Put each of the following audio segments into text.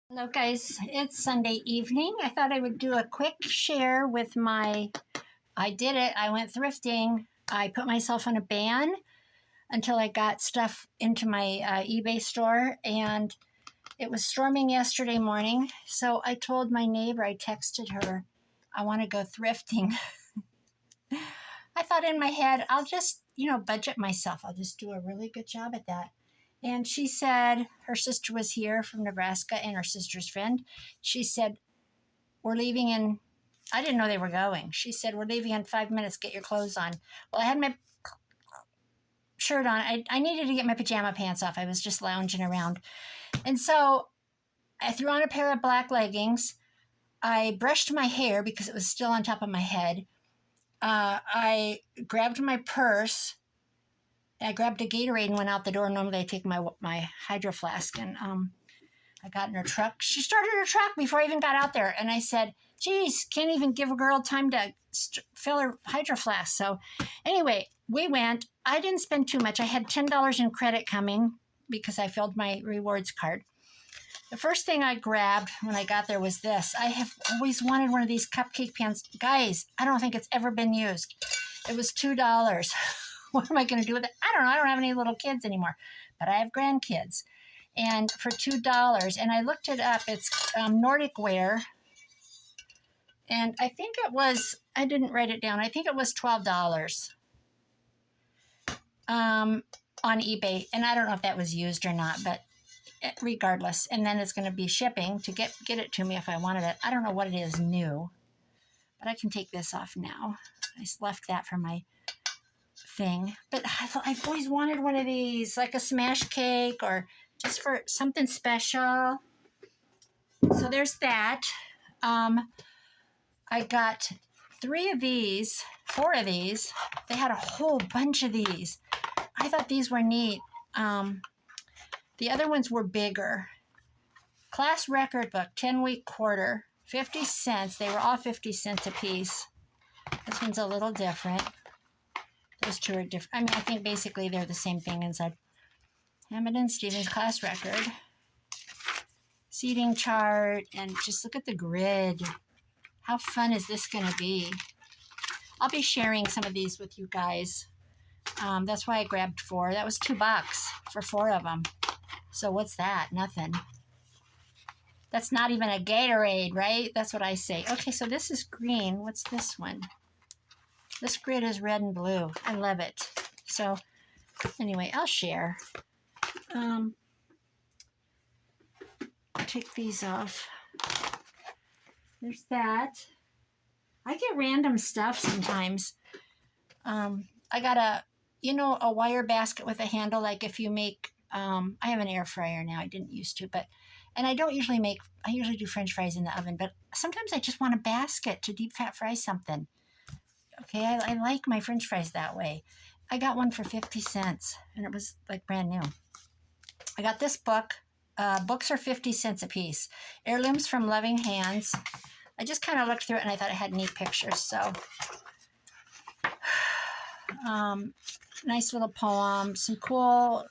Hello, guys. It's Sunday evening. I thought I would do a quick share with I did it. I went thrifting. I put myself on a ban until I got stuff into my eBay store, and it was storming yesterday morning. So I told my neighbor, I texted her, I want to go thrifting. I thought in my head, I'll just, budget myself. I'll just do a really good job at that. And she said her sister was here from Nebraska and her sister's friend. She said, we're leaving in, I didn't know they were going. She said, we're leaving in 5 minutes. Get your clothes on. Well, I had my shirt on. I needed to get my pajama pants off. I was just lounging around. And so I threw on a pair of black leggings. I brushed my hair because it was still on top of my head. I grabbed my purse. I grabbed a Gatorade and went out the door. Normally I take my hydro flask, and I got in her truck. She started her truck before I even got out there. And I said, geez, can't even give a girl time to fill her hydro flask. So anyway, we went. I didn't spend too much. I had $10 in credit coming because I filled my rewards card. The first thing I grabbed when I got there was this. I have always wanted one of these cupcake pans. Guys, I don't think it's ever been used. It was $2. What am I going to do with it? I don't know. I don't have any little kids anymore, but I have grandkids. And for $2, and I looked it up, it's Nordic wear. And I think it was, I didn't write it down, I think it was $12 on eBay. And I don't know if that was used or not, but regardless. And then it's going to be shipping to get it to me if I wanted it. I don't know what it is new, but I can take this off now. I just left that for my thing. But I've always wanted one of these, like a smash cake or just for something special. So there's that. I got 4 of these. They had a whole bunch of these. I thought these were neat. The other ones were bigger. Class record book, 10-week quarter, 50 cents. They were all 50 cents a piece. This one's a little different. Those two are different. I mean, I think basically they're the same thing inside. Hammond and Stevens class record. Seating chart, and just look at the grid. How fun is this going to be? I'll be sharing some of these with you guys. That's why I grabbed 4. That was $2 for 4 of them. So what's that? Nothing. That's not even a Gatorade, right? That's what I say. Okay, so this is green. What's this one? This grid is red and blue. I love it. So anyway, I'll share. Take these off. There's that. I get random stuff sometimes. I got a wire basket with a handle, like if you make, I have an air fryer now. I didn't used to, and I don't usually I usually do French fries in the oven, but sometimes I just want a basket to deep fat fry something. Okay, I like my French fries that way. I got one for 50 cents, and it was like brand new. I got this book. Books are 50 cents a piece. Heirlooms from Loving Hands. I just kind of looked through it, and I thought it had neat pictures. So, nice little poem. Some cool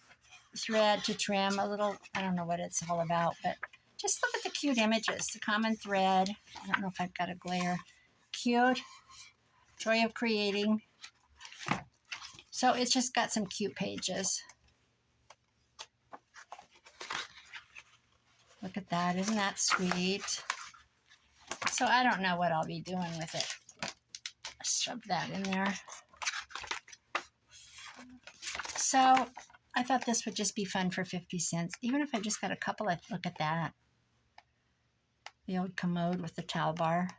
thread to trim. A little, I don't know what it's all about, but just look at the cute images. The common thread. I don't know if I've got a glare. Cute. Joy of creating. So it's just got some cute pages. Look at that. Isn't that sweet? So I don't know what I'll be doing with it. Shove that in there. So I thought this would just be fun for 50 cents. Even if I just got a couple, look at that. The old commode with the towel bar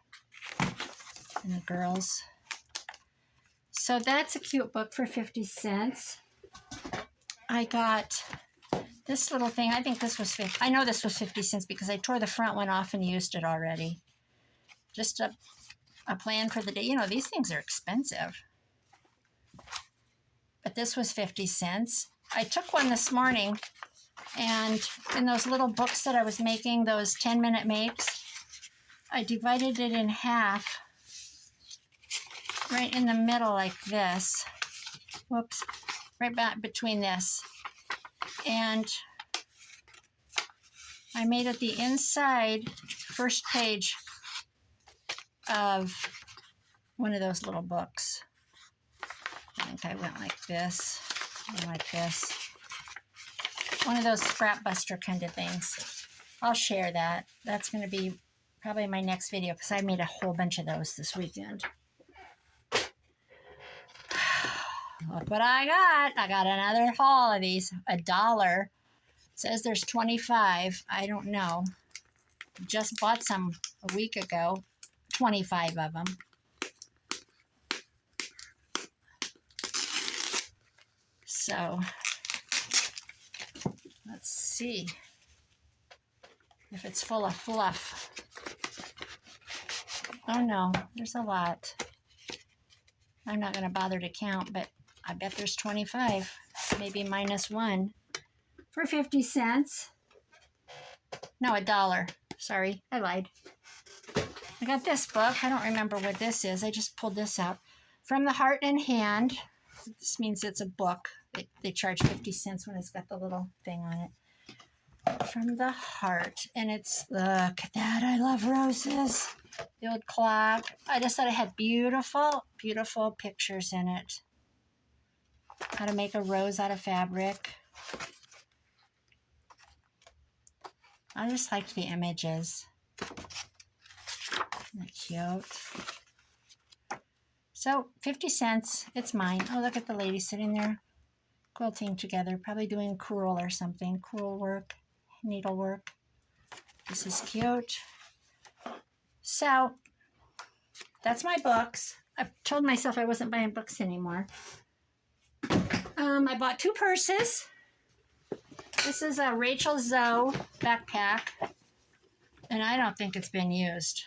and the girls. So that's a cute book for 50 cents. I got this little thing. I think this was 50. I know this was 50 cents because I tore the front one off and used it already. Just a plan for the day. You know, these things are expensive. But this was 50 cents. I took one this morning, and in those little books that I was making, those 10-minute makes, I divided it in half, right in the middle like this. Whoops. Right back between this. And I made it the inside first page of one of those little books. I think I went like this and like this. One of those scrap buster kind of things. I'll share that. That's going to be probably my next video because I made a whole bunch of those this weekend. Look what I got. I got another haul of these. $1. It says there's 25. I don't know. Just bought some a week ago. 25 of them. So, let's see if it's full of fluff. Oh no, there's a lot. I'm not going to bother to count, but I bet there's 25, maybe minus one, for 50 cents. No, $1. Sorry, I lied. I got this book. I don't remember what this is. I just pulled this out. From the Heart and Hand. This means it's a book. They charge 50 cents when it's got the little thing on it. From the Heart. And it's, look at that. I love roses. The old clock. I just thought it had beautiful, beautiful pictures in it. How to make a rose out of fabric. I just liked the images. Isn't that cute? So, 50 cents. It's mine. Oh, look at the lady sitting there quilting together. Probably doing crewel or something. Crewel work, needlework. This is cute. So, that's my books. I've told myself I wasn't buying books anymore. I bought 2 purses. This is a Rachel Zoe backpack. And I don't think it's been used.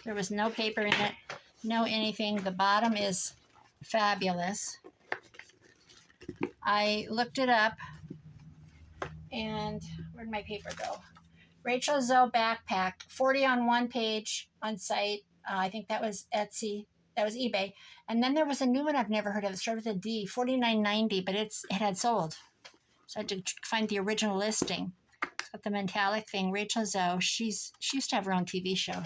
There was no paper in it, no anything. The bottom is fabulous. I looked it up, and where'd my paper go? Rachel Zoe backpack, 40 on one page on site. I think that was Etsy. That was eBay. And then there was a new one I've never heard of. It started with a D, $49.90, but it had sold. So I had to find the original listing. It's got the metallic thing. Rachel Zoe, she used to have her own TV show.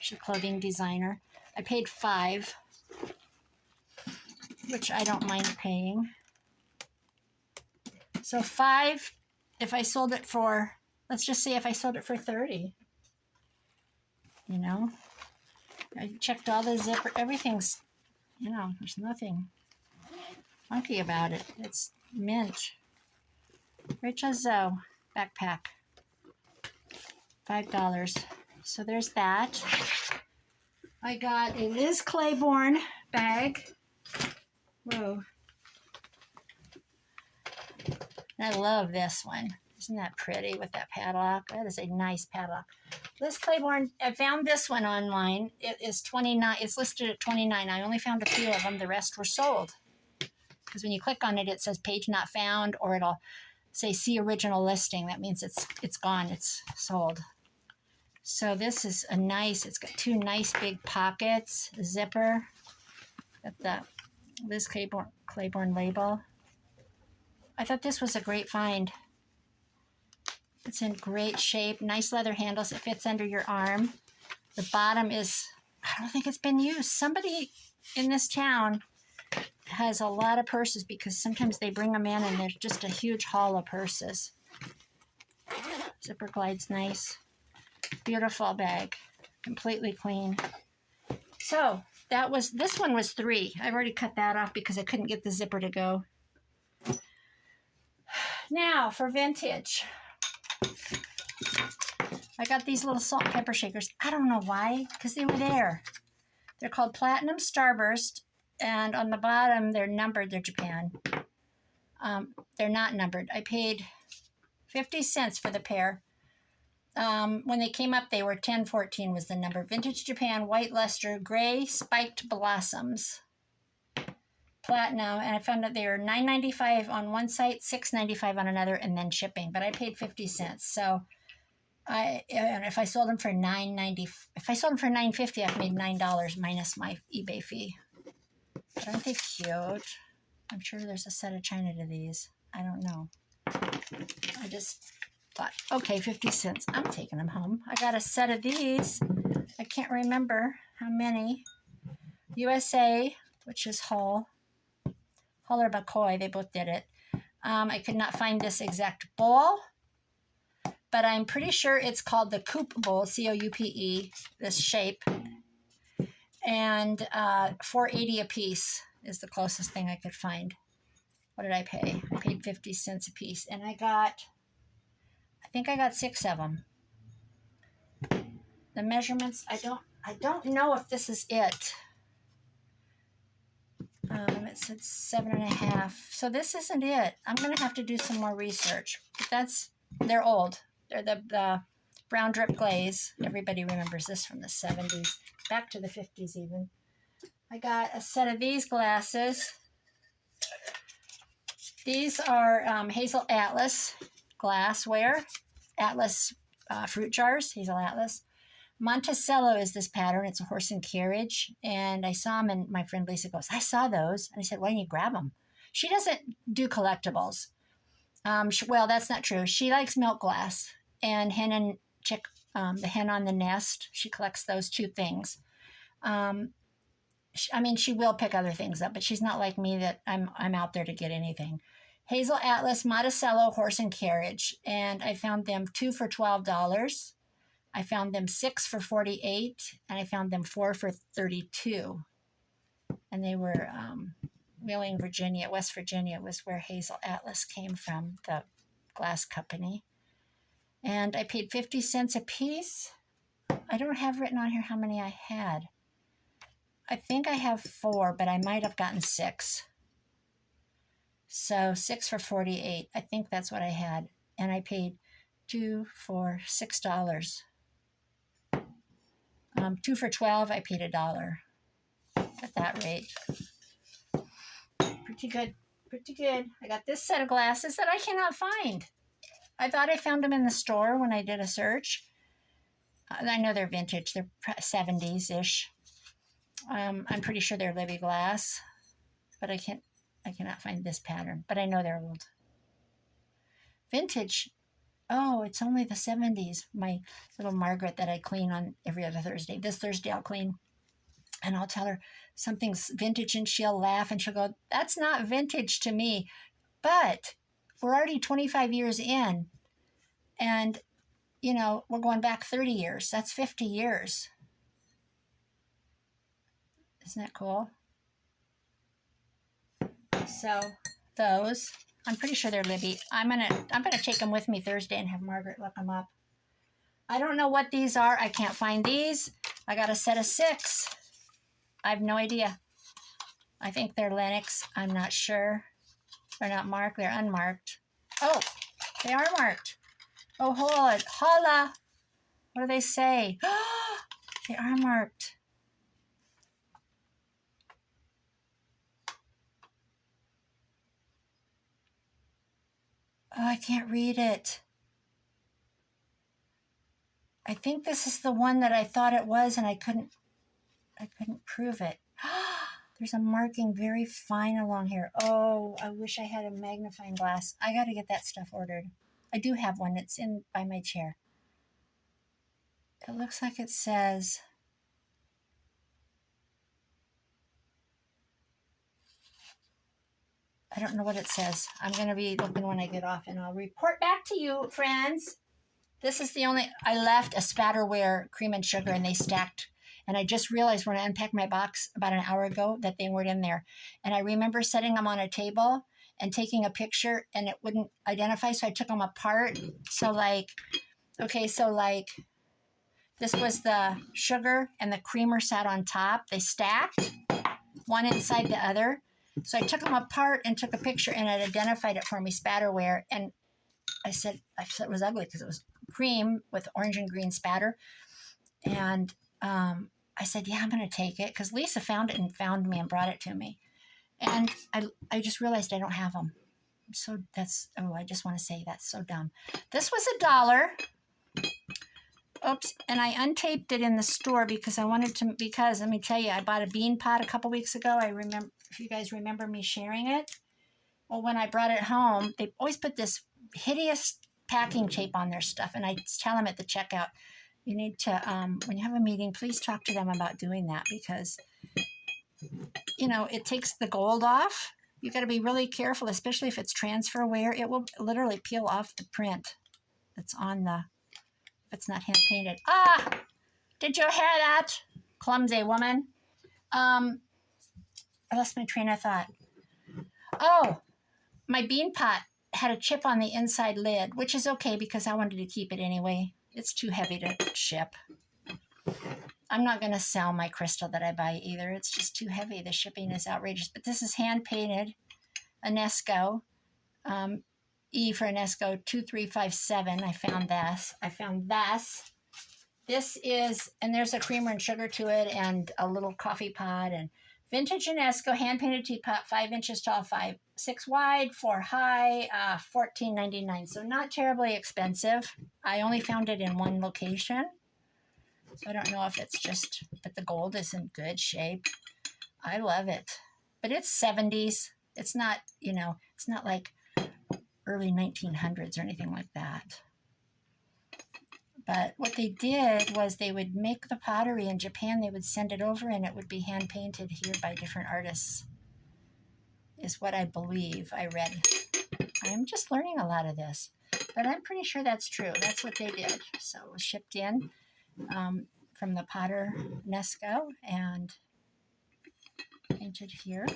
She's a clothing designer. I paid $5, which I don't mind paying. So $5, if I sold it for, let's just say if I sold it for $30. You know, I checked all the zipper, everything's, you know, there's nothing funky about it. It's mint. Rachel Zoe backpack, $5. So there's that. I got a Liz Claiborne bag. Whoa. I love this one. Isn't that pretty with that padlock? That is a nice padlock. Liz Claiborne, I found this one online. It is $29. It's listed at $29. I only found a few of them. The rest were sold. Because when you click on it, it says page not found, or it'll say see original listing. That means it's gone. It's sold. So this is a nice, it's got 2 nice big pockets, a zipper, got the Liz Claiborne label. I thought this was a great find. It's in great shape, nice leather handles. It fits under your arm. The bottom is, I don't think it's been used. Somebody in this town has a lot of purses because sometimes they bring them in and there's just a huge haul of purses. Zipper glides nice. Beautiful bag. Completely clean. So this one was $3. I've already cut that off because I couldn't get the zipper to go. Now for vintage. I got these little salt and pepper shakers. I don't know why, because they were there. They're called Platinum Starburst, and on the bottom they're numbered. They're Japan. They're not numbered. I paid 50 cents for the pair. When they came up, they were 1014 was the number. Vintage Japan, white luster, gray spiked blossoms. Platinum, and I found that they were $9.95 on one site, $6.95 on another, and then shipping. But I paid 50 cents. So if I sold them for $9.90, if I sold them for $9.50, I've made $9 minus my eBay fee. But aren't they cute? I'm sure there's a set of china to these. I don't know. Thought, okay, 50 cents. I'm taking them home. I got a set of these. I can't remember how many. USA, which is Hull or McCoy, they both did it. I could not find this exact bowl, but I'm pretty sure it's called the Coupe bowl, C-O-U-P-E, this shape. And $4.80 a piece is the closest thing I could find. What did I pay? I paid 50 cents a piece, and I think I got 6 of them. The measurements, I don't know if this is it. It said 7.5. So this isn't it. I'm going to have to do some more research. But they're old. They're the brown drip glaze. Everybody remembers this from the 70s, back to the 50s even. I got a set of these glasses. These are Hazel Atlas glassware. Atlas fruit jars, Hazel Atlas. Monticello is this pattern. It's a horse and carriage. And I saw them, and my friend Lisa goes, I saw those. And I said, why don't you grab them? She doesn't do collectibles. Well, that's not true. She likes milk glass and hen and chick, the hen on the nest. She collects those two things. She will pick other things up, but she's not like me that I'm out there to get anything. Hazel Atlas, Monticello, horse and carriage. And I found them 2 for $12. I found them 6 for $48, and I found them 4 for $32. And they were Wheeling, Virginia, West Virginia was where Hazel Atlas came from, the glass company. And I paid 50 cents a piece. I don't have written on here how many I had. I think I have 4, but I might have gotten 6. So 6 for $48. I think that's what I had. And I paid 2 for $6. 2 for $12, I paid $1 at that rate. Pretty good, pretty good. I got this set of glasses that I cannot find. I thought I found them in the store when I did a search. I know they're vintage, they're 70s-ish. I'm pretty sure they're Libby glass, but I cannot find this pattern, but I know they're old. Vintage. Oh, it's only the 70s. My little Margaret that I clean on every other Thursday. This Thursday I'll clean, and I'll tell her something's vintage, and she'll laugh, and she'll go, that's not vintage to me. But we're already 25 years in, and, we're going back 30 years. That's 50 years. Isn't that cool? So those, I'm pretty sure they're Libby. I'm gonna take them with me Thursday and have Margaret look them up. I don't know what these are. I can't find these. I got a set of 6. I have no idea. I think they're Lennox. I'm not sure. They're not marked. They're unmarked. Oh, they are marked. Oh, holla. What do they say? They are marked. Oh, I can't read it. I think this is the one that I thought it was, and I couldn't prove it. There's a marking very fine along here. Oh, I wish I had a magnifying glass. I got to get that stuff ordered. I do have one. It's in by my chair. It looks like it says, I don't know what it says. I'm going to be looking when I get off, and I'll report back to you, friends. This is the only, I left a spatterware cream and sugar, and they stacked. And I just realized when I unpacked my box about an hour ago that they weren't in there. And I remember setting them on a table and taking a picture, and it wouldn't identify, so I took them apart. So this was the sugar, and the creamer sat on top. They stacked, one inside the other. So I took them apart and took a picture, and it identified it for me, spatterware. And I said it was ugly because it was cream with orange and green spatter. And I said, yeah, I'm going to take it, because Lisa found it and found me and brought it to me. And I just realized I don't have them. So I just want to say that's so dumb. This was $1. Oops. And I untaped it in the store because let me tell you, I bought a bean pot a couple weeks ago. I remember, if you guys remember me sharing it. Well, when I brought it home, they always put this hideous packing tape on their stuff. And I tell them at the checkout, you need to, when you have a meeting, please talk to them about doing that because, you know, it takes the gold off. You got to be really careful, especially if it's transfer wear. It will literally peel off the print that's on the, if it's not hand painted. Ah, did you hear that? Clumsy woman. I lost my train of thought. Oh, my bean pot had a chip on the inside lid, which is okay because I wanted to keep it anyway. It's too heavy to ship. I'm not going to sell my crystal that I buy either. It's just too heavy. The shipping is outrageous. But this is hand painted, Enesco, E for Enesco 2357. I found this. This is, and there's a creamer and sugar to it and a little coffee pot and vintage Enesco hand painted teapot, 5 inches tall, 6 wide, 4 high, $14.99. So not terribly expensive. I only found it in one location. So I don't know if it's just, but the gold is in good shape. I love it. But it's 70s. It's not, you know, it's not like early 1900s or anything like that. But what they did was they would make the pottery in Japan. They would send it over and it would be hand painted here by different artists, is what I believe I read. I'm just learning a lot of this, but I'm pretty sure that's true. That's what they did. So it was shipped in from the Potter Nesco and painted here.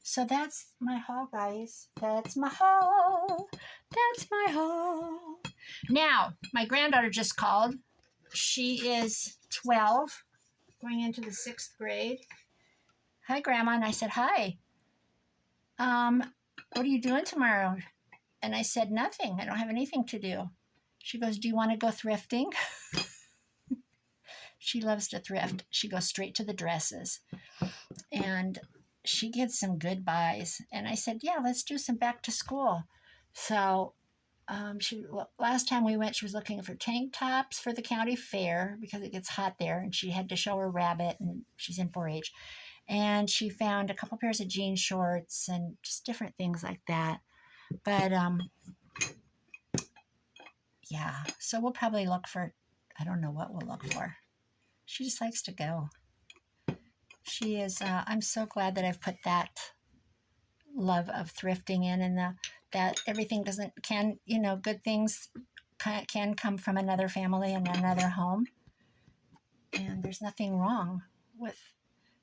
So that's my haul, guys. That's my haul. That's my haul. Now, my granddaughter just called. She is 12, going into the 6th grade. Hi, Grandma. And I said, hi. What are you doing tomorrow? And I said, nothing. I don't have anything to do. She goes, do you want to go thrifting? She loves to thrift. She goes straight to the dresses. And she gets some good buys. And I said, yeah, let's do some back to school. So last time we went, she was looking for tank tops for the county fair because it gets hot there. And she had to show her rabbit, and she's in 4-H. And she found a couple pairs of jean shorts and just different things like that. But yeah, so we'll probably look for, I don't know what we'll look for. She just likes to go. She is, I'm so glad that I've put that love of thrifting in, and that everything good things can come from another family and another home. And there's nothing wrong with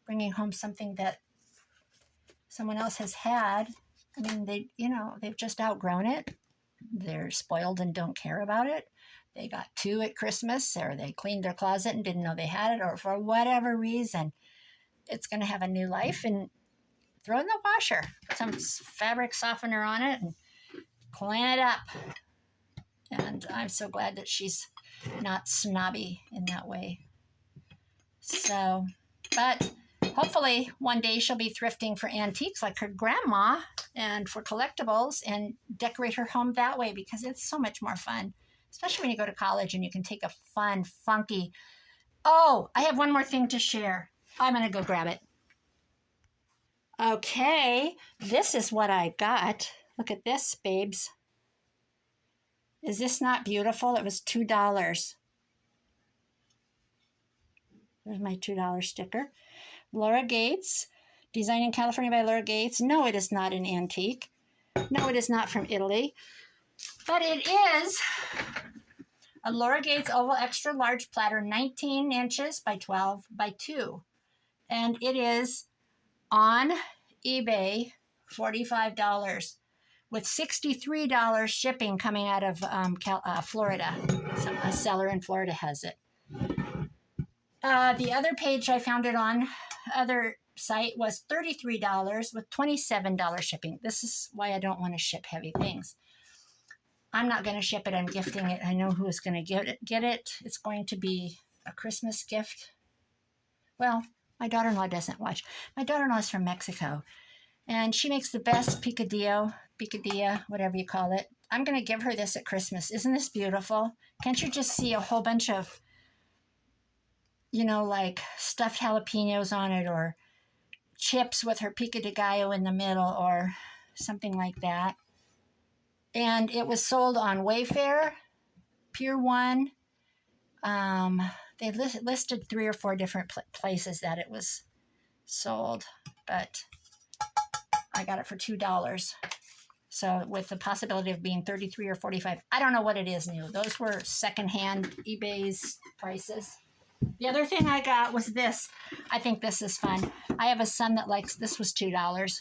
bringing home something that someone else has had. I mean, they've just outgrown it. They're spoiled and don't care about it. They got 2 at Christmas, or they cleaned their closet and didn't know they had it, or for whatever reason, it's going to have a new life, and throw it in the washer. Put some fabric softener on it and clean it up. And I'm so glad that she's not snobby in that way. So, but hopefully one day she'll be thrifting for antiques like her grandma and for collectibles and decorate her home that way, because it's so much more fun, especially when you go to college and you can take a fun, funky. Oh, I have one more thing to share. I'm going to go grab it. Okay, this is what I got. Look at this, babes. Is this not beautiful? It was $2. There's my $2 sticker. Laura Gates, designed in California by Laura Gates. No, it is not an antique. No, it is not from Italy. But it is a Laura Gates oval extra large platter, 19 inches by 12 by 2. And it is on eBay, $45, with $63 shipping coming out of Florida. A seller in Florida has it. The other page I found it on, other site, was $33 with $27 shipping. This is why I don't want to ship heavy things. I'm not going to ship it. I'm gifting it. I know who is going to get it. It's going to be a Christmas gift. Well, my daughter-in-law doesn't watch. My daughter-in-law is from Mexico, and she makes the best picadillo, whatever you call it. I'm going to give her this at Christmas. Isn't this beautiful? Can't you just see a whole bunch of, like stuffed jalapenos on it, or chips with her pico de gallo in the middle, or something like that? And it was sold on Wayfair, Pier 1. They listed 3 or 4 different places that it was sold, but I got it for $2. So with the possibility of being 33 or 45, I don't know what it is new. Those were secondhand eBay's prices. The other thing I got was this. I think this is fun. I have a son that likes, this was $2.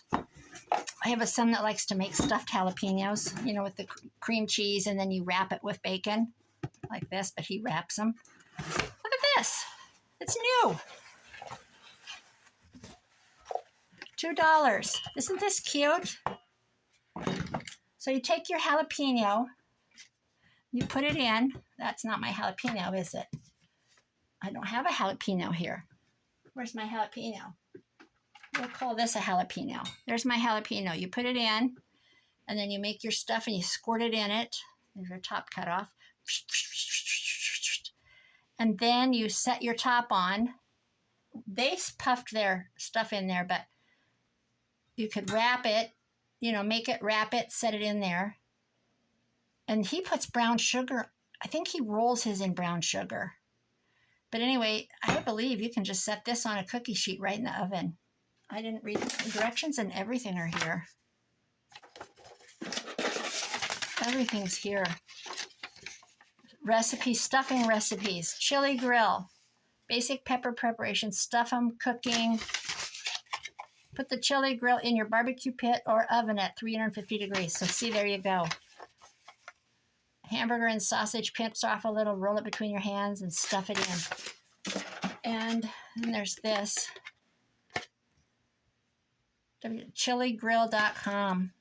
I have a son that likes to make stuffed jalapenos, you know, with the cream cheese, and then you wrap it with bacon like this, but he wraps them. Look at this. It's new. $2. Isn't this cute? So you take your jalapeno, you put it in. That's not my jalapeno, is it? I don't have a jalapeno here. Where's my jalapeno? We'll call this a jalapeno. There's my jalapeno. You put it in, and then you make your stuff and you squirt it in it. There's your top cut off. And then you set your top on. They puffed their stuff in there, but you could wrap it, you know, make it, wrap it, set it in there. And he puts brown sugar. I think he rolls his in brown sugar. But anyway, I believe you can just set this on a cookie sheet right in the oven. I didn't read the directions, and everything are here. Everything's here. Recipes, stuffing recipes, chili grill, basic pepper preparation, stuff them, cooking. Put the chili grill in your barbecue pit or oven at 350 degrees. So see, there you go. Hamburger and sausage, pinch off a little, roll it between your hands and stuff it in. And then there's this. Chiligrill.com.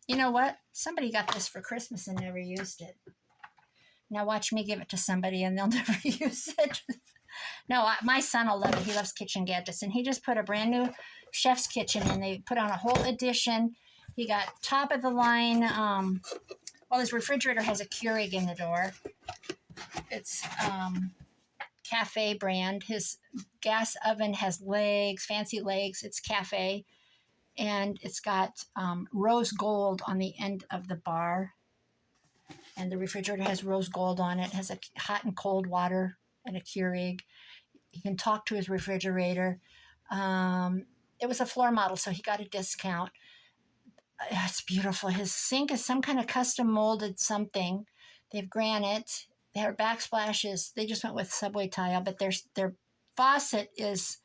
You know what? Somebody got this for Christmas and never used it. Now watch me give it to somebody and they'll never use it. No, my son will love it. He loves kitchen gadgets. And he just put a brand new chef's kitchen in. They put on a whole edition. He got top of the line. Well, his refrigerator has a Keurig in the door. It's Cafe brand. His gas oven has legs, fancy legs. It's Cafe. And it's got rose gold on the end of the bar. And the refrigerator has rose gold on it. It has a hot and cold water and a Keurig. He can talk to his refrigerator. It was a floor model, so he got a discount. It's beautiful. His sink is some kind of custom molded something. They have granite. Their backsplashes, they just went with subway tile, but their faucet is,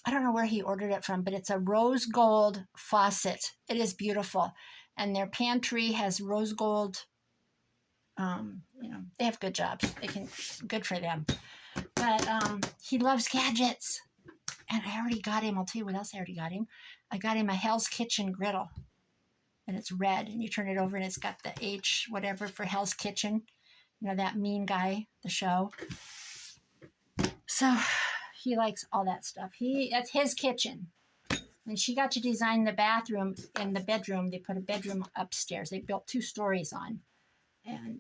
I don't know where he ordered it from, but it's a rose gold faucet. It is beautiful. And their pantry has rose gold. You know, they have good jobs. Good for them. But he loves gadgets. And I already got him, I'll tell you what else I already got him. I got him a Hell's Kitchen griddle. And it's red. And you turn it over and it's got the H whatever for Hell's Kitchen. You know, that mean guy, the show. So he likes all that stuff. That's his kitchen. And she got to design the bathroom in the bedroom. They put a bedroom upstairs. They built 2 stories on. And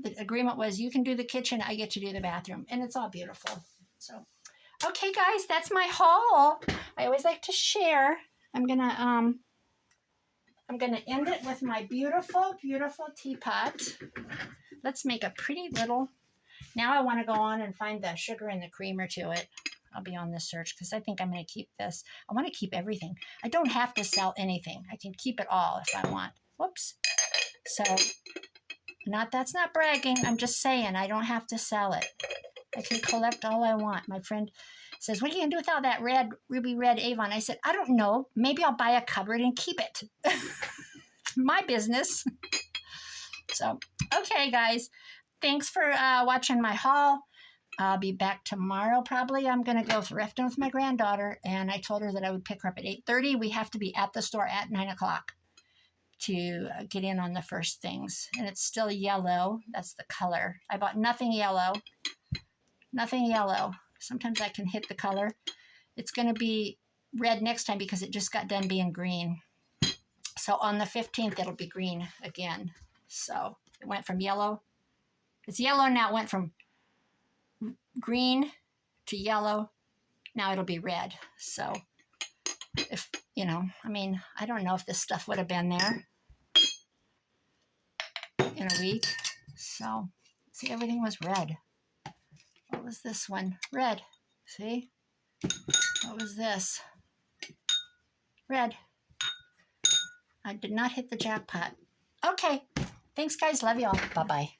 the agreement was, you can do the kitchen, I get to do the bathroom. And it's all beautiful. So, okay, guys, that's my haul. I always like to share. I'm gonna end it with my beautiful, beautiful teapot. Let's make a pretty little. Now I want to go on and find the sugar and the creamer to it. I'll be on this search because I think I'm going to keep this. I want to keep everything. I don't have to sell anything. I can keep it all if I want. Whoops. So, that's not bragging. I'm just saying I don't have to sell it. I can collect all I want. My friend says, what are you going to do with all that ruby red Avon? I said, I don't know. Maybe I'll buy a cupboard and keep it. It's my business. So, okay, guys. Thanks for watching my haul. I'll be back tomorrow probably. I'm going to go thrifting with my granddaughter, and I told her that I would pick her up at 8:30. We have to be at the store at 9 o'clock to get in on the first things. And it's still yellow. That's the color. I bought nothing yellow. Nothing yellow. Sometimes I can hit the color. It's going to be red next time because it just got done being green. So on the 15th, it'll be green again. So it went from yellow. It's yellow now. It went from green to yellow. Now it'll be red. So if, I don't know if this stuff would have been there. in a week. So, see, everything was red. What was this one? Red. See? What was this? Red. I did not hit the jackpot. Okay. Thanks, guys. Love you all. Bye-bye.